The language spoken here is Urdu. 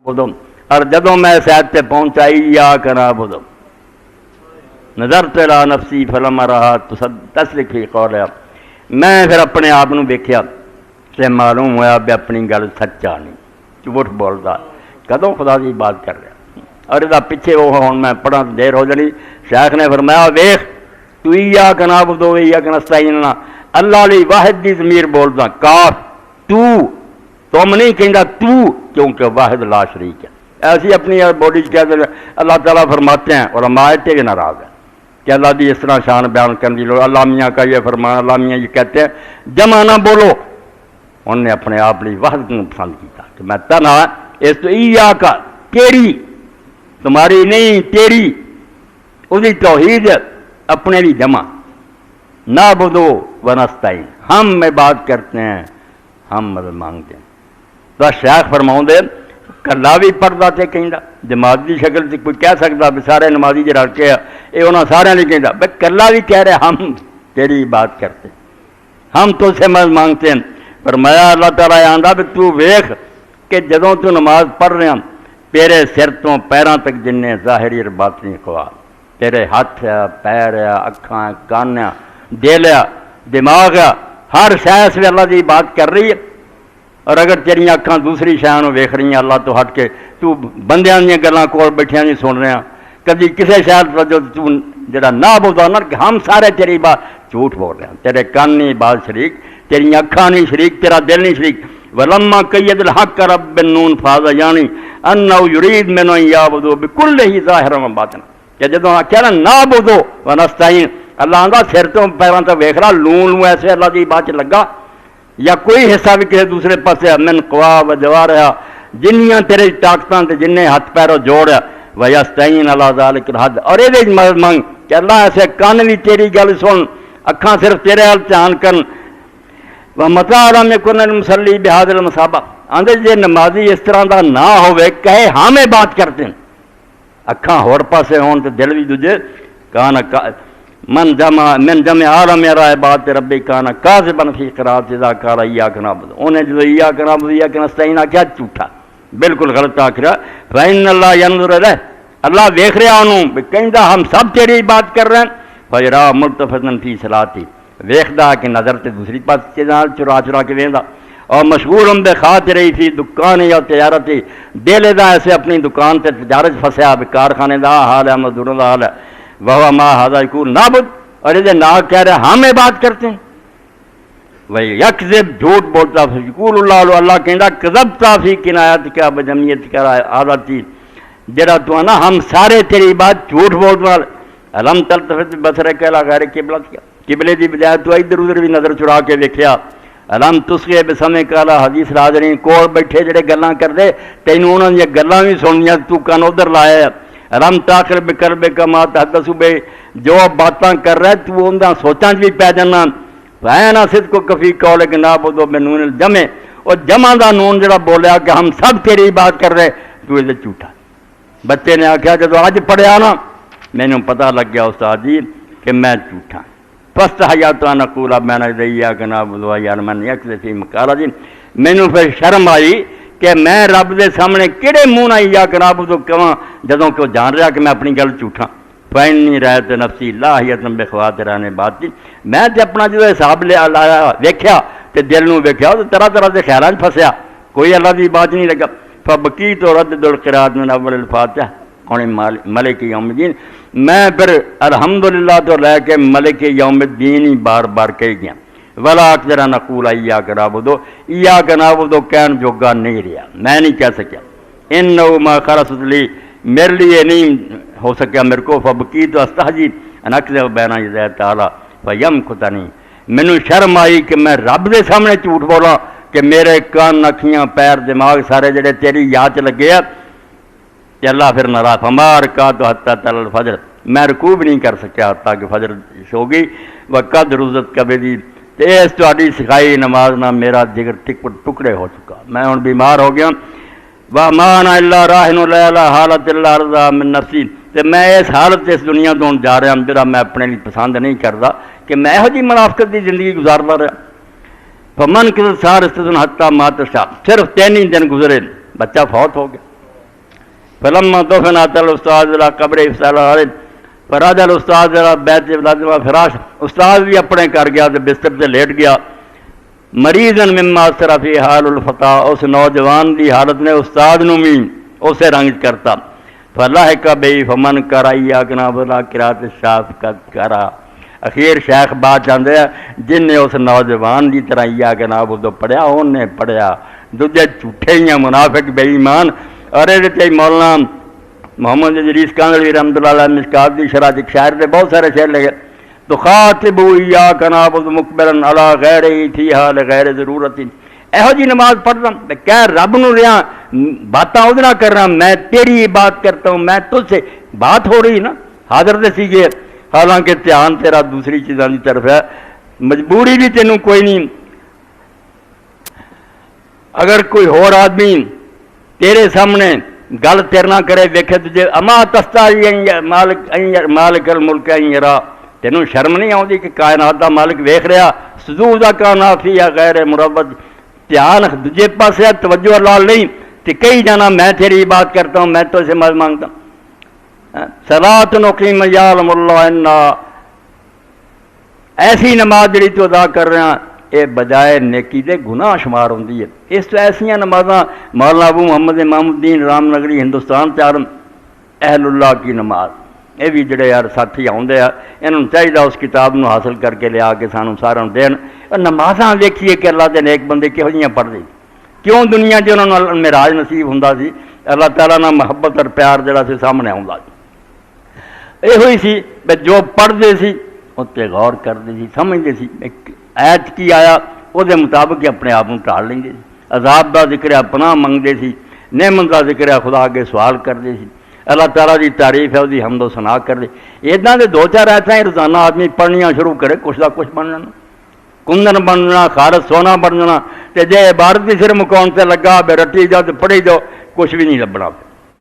بدو، اور جدوں میں اس آیت تے پہنچا ایاک نعبد نظرت الی نفسی فلم رہا تصدق فی قولہا، میں پھر اپنے آپ نو ویکھیا تے معلوم ہویا بھی اپنی گل سچا نہیں، جھوٹ بولدا، کدوں خدا دی بات کر رہا۔ اور یہ پیچھے وہ ہوں میں پڑھا دیر ہو جانی، شیخ نے فرمایا ویخ تو ایاک نعبد و ایاک نستعین اللہ علی واحد دی ضمیر بولدا، کاف تو، تم نہیں کہندا تو، کیونکہ واحد لا شریک ہے۔ ایسی اپنی باڈی کہتے ہیں اللہ تعالیٰ فرماتے ہیں، علماء تے بھی ناراض ہے کہ اللہ دی اس طرح شان بیان کرنے لوگ، اللہ میاں کا یہ فرمان، اللہ میاں یہ کہتے ہیں جمع نہ بولو، انہوں نے اپنے آپ لی وحدت کو پسند کیتا کہ میں تنہا اس تو ایاک تیری، تمہاری نہیں تیری، اسی توحید اپنے لیے جمع، نعبدو و نستعین، ہم میں بات کرتے ہیں، ہم مدد مانگتے ہیں۔ تو شیخ فرماؤں دے کلا بھی پڑھتا تے کہندا، جماعت کی شکل سے کوئی کہہ سکتا بھی سارے نمازی جو رل کے یہ انہوں سارے نہیں کہندا، بھائی کلا بھی کہہ رہے ہم تیری بات کرتے، ہم تو سے مدد مانگتے ہیں۔ فرمایا اللہ تعالیٰ آندا بھی تو ویخ کہ جدوں تو نماز پڑھ رہے ہیں تیرے سر تو پیراں تک جننے ظاہری اور باطنی اخوال، تیرے ہاتھ ہے، پیر ہے، اکھاں، کان ہے، دل ہے، دماغ ہے، ہر شے سے اللہ کی بات کر رہی ہے۔ اور اگر تیری اکھاں دوسری شے نوں ویکھ رہی ہیں اللہ تو ہٹ کے، تو بندیاں دیاں گلاں کول بیٹھیاں نہیں سن رہا، کبھی کسی شے توجہ تو جڑا نہ بولدا نا کہ ہم سارے تیری بات جھوٹ بول رہے ہیں، تیرے کان نہیں بات شریک، تیری اکھاں نہیں شریک، تیرا دل نہیں شریک۔ ولما قید الحق رب النون فاض یعنی انه یرید من ان یعبدوا بکلہ ظاہرا و باطنا، کہ جدوں آخیا نا نعبدو و نستعین، اللہ آندا سر تو پیراں تک ویکھ رہا، لون ایسے اللہ دی بات لگا یا کوئی حصہ بھی کسی دوسرے پاسے، من قوا و جوارحا، جنیاں تیرے طاقتاں تے جننے ہاتھ پیروں جوڑا، و یستعین علی ذلک الحد، اور یہ مدد مانگ کہ اللہ ایسے کان بھی تیری گل سن، اکھاں صرف تیرے حال دھیان کرن۔ وَمَتَىٰ لَمْ يَكُنِ الْمُصَلِّي بِهَٰذَا الْمَثَابَةِ، آندے جے نمازی اس طرح دا نہ ہوئے کہے ہمیں بات کرتے ہیں، اکھاں ہور پاسے ہون تے دل بھی دوجے، کان من جمع عالم رائے بات ربی کان کاذبا فی قرات اذا قال ایاک نعبد، انہیں جو ایاک نعبد ایاک نستعین آکھیا جھوٹا، بالکل غلط آکھیا۔ فإن اللہ ينظر الیہ، اللہ ویکھ رہا انہوں کہندا ہم سب تیری بات کر رہے ہیں، فیرا ملتفتا فی صلاتی، ویکھدا کہ نظر تے دوسری پاس چیزاں چرا چرا کے ویندا، اور مشغول بے خاطر فی دکان یا تجارت، دل دا ایسے اپنی دکان تے تجارت پھسیا، کارخانے دا حال ہے، مزدوروں دا حال ہے، وہ ما ھذا یقول نعبد، اور یہ نہ کہہ رہے ہمیں بات کرتے ہیں، وہی یکذب جھوٹ بولتا، یقول اللہ اللہ کہندا کذبتا فی کنایت کا بجمیت کا عادتی، جڑا تو نا ہم سارے تیری بات جھوٹ بولنے والے، الم تلتفت بصرک الی غیر قبلۃ، قبلے دی بجائے تو ادھر ادھر بھی نظر چڑا کے ویکھیا، الم تسغی بسمعک الی حدیث الحاضرین، کول بیٹھے جڑے گلاں کردے تینوں انہاں دی گلاں بھی سننیاں، تو کان ادھر لایا، الم تاخر بقلبک ما تحدث بہ، جو باتاں کر رہے تو انہاں سوچاں بھی پی جانا، فین صدق کفی قولک نعبد بنون الجمع، اور جمع دا نون جڑا بولیا کہ ہم سب تیری بات کر رہے، تو یہ جھوٹا۔ بچے نے آخیا جب اج پڑھیا نا مینوں پتہ لگ گیا استاد جی کہ میں جھوٹا، فاستحییت ان اقول میں نے ایاک نعبد و ایاک من یکذب فی مقالۃ، مینوں پھر شرم آئی کہ میں رب دے سامنے کہڑے منہ نال ایاک نعبد کہاں جدوں کہ وہ جان رہا کہ میں اپنی گل جھوٹا۔ فإنی رأیت نفسی لاہیۃ بخواطر باطن، میں تے اپنا جو حساب لایا ویکھیا تے دل نوں ویکھیا تو طرح طرح دے خیالاں پھسیا، کوئی اللہ دی بات نہیں لگا۔ فبکیت ردد القراءۃ من اول الفاتحہ ملک یوم الدین، میں پھر الحمدللہ تو لے کے ملک یوم الدین ہی بار بار کہہ گیا، ولا اقدر ان اقول ایاک نعبد ایاک نعبد کہن جوگا نہیں رہا، میں نہیں کہہ سکیا، انہ ما خرست لی، میرے لیے نہیں ہو سکیا میرے کو، فبکیت استحجی ان اکذب بین یدی تعالی فیمقتنی، مینوں شرم آئی کہ میں رب دے سامنے جھوٹ بولا کہ میرے کان اکھیاں پیر دماغ سارے جڑے تیری یاد لگے ہیں، کہ اللہ پھر ناراض، فما رکعت حتی طلع الفجر، میں رکوع بھی نہیں کر سکیا حتیٰ کہ فجر ہو گئی، وقد رزت کبدی، اس تہاڈی سکھائی نماز نہ میرا جگر ٹکڑے ہو چکا، میں ہن بیمار ہو گیا، وما انا الا راہن لیلا حالت اللہ رضا من نفسی، تے میں اس حالت اس دنیا تو جا رہا ہوں جڑا میں اپنے لیے پسند نہیں کرتا کہ میں یہو جی منافقت کی زندگی گزارتا رہا۔ فمن کس سار استدن حتیٰ مات شاہ، صرف 3 ہی دن گزرے بچہ فوت ہو گیا، فلما دفنت الاستاذ الى قبر فصلى فراد الاستاذ الى بیت لازم فراش، استاد بھی اپنے گھر گیا تو بستر سے لیٹ گیا. مریضن مما اثر فی حال الفتى، اس نوجوان دی حالت نے استاد نو بھی اسے رنگ کرتا. فلاحق بی فمن کرا ایاک نعبد قرات الشافقت کرا. اخیر شیخ بات چاہتے ہیں جن نے اس نوجوان کی طرح ایاک نعبد پڑھیا انہیں پڑھیا. دوجے جھوٹے ہی ہیں منافق بے ایمان. اور یہ مولانا محمد ادریس کاندڑی رحمۃ اللہ علیہ مشکات دی شرح شاعر دے بہت سارے شعر لگے. تو خاطب ایاک نعبد مقبلا علی غیر فیہا لغیر ضرورت. یہو جی نماز پڑھنا کہہ رب نو رہا باتاں وہ نہ کر رہا، میں تیری بات کرتا ہوں، میں تجھ سے بات ہو رہی نا حاضر دے سی گئے، حالانکہ دھیان تیرا دوسری چیزوں کی طرف ہے. مجبوری بھی تینوں کوئی نہیں. اگر کوئی اور آدمی تیرے سامنے گل تیرے نہ کرے ویکھے تجھے اما تستا مالک الملک یرا، تینوں شرم نہیں آتی کہ کائنات دا مالک ویکھ رہا. سجود کائنات فی غیر مربت، دھیان دوجے پاس ہے، توجہ لال نہیں کہ کئی جانا میں تیری بات کرتا ہوں، میں تو سے مال مانگتا ہوں. صلاۃ نقیم یعلم اللہ انا، ایسی نماز جڑی تو ادا کر رہا یہ بجائے نیکی دے گناہ شمار ہوندی ہے. اس تو ایسیاں نمازاں مولانا ابو محمد امام الدین رام نگری ہندوستان تیار اہل اللہ کی نماز، یہ بھی جڑے یار ساتھی آتے ہیں انہوں چاہیے اس کتاب نو حاصل کر کے لیا کے سانوں سارا دین. نمازاں ویکھیے کہ اللہ دے نیک بندے کہو جیاں پڑھتے، کیوں دنیا جو انہوں نے معراج نصیب ہوندا سی، اللہ تعالیٰ نہ محبت اور پیار جڑا سی سامنے آوندا سی. یہ ہوئی سی جو پڑھتے سی اتنے غور کرتے سی، سمجھتے سی ایت کی آیا وہ مطابق ہی اپنے آپ کو ٹال لیں. عذاب دا ذکر ہے پناہ منگتے سی، نعمت دا ذکر ہے خدا کے سوال کرتے سی، اللہ تعالیٰ دی تعریف ہے وہ حمد و ثنا کر دے. ادا کے دو چار ایسا روزانہ آدمی پڑھنیاں شروع کرے کچھ نہ کچھ بن جانا، کندن بن جانا، خالص سونا بن جانا. جے عبارت بھی صرف مکان سے لگا بے رٹی جاؤ تو پڑھی جاؤ کچھ بھی نہیں لبنا.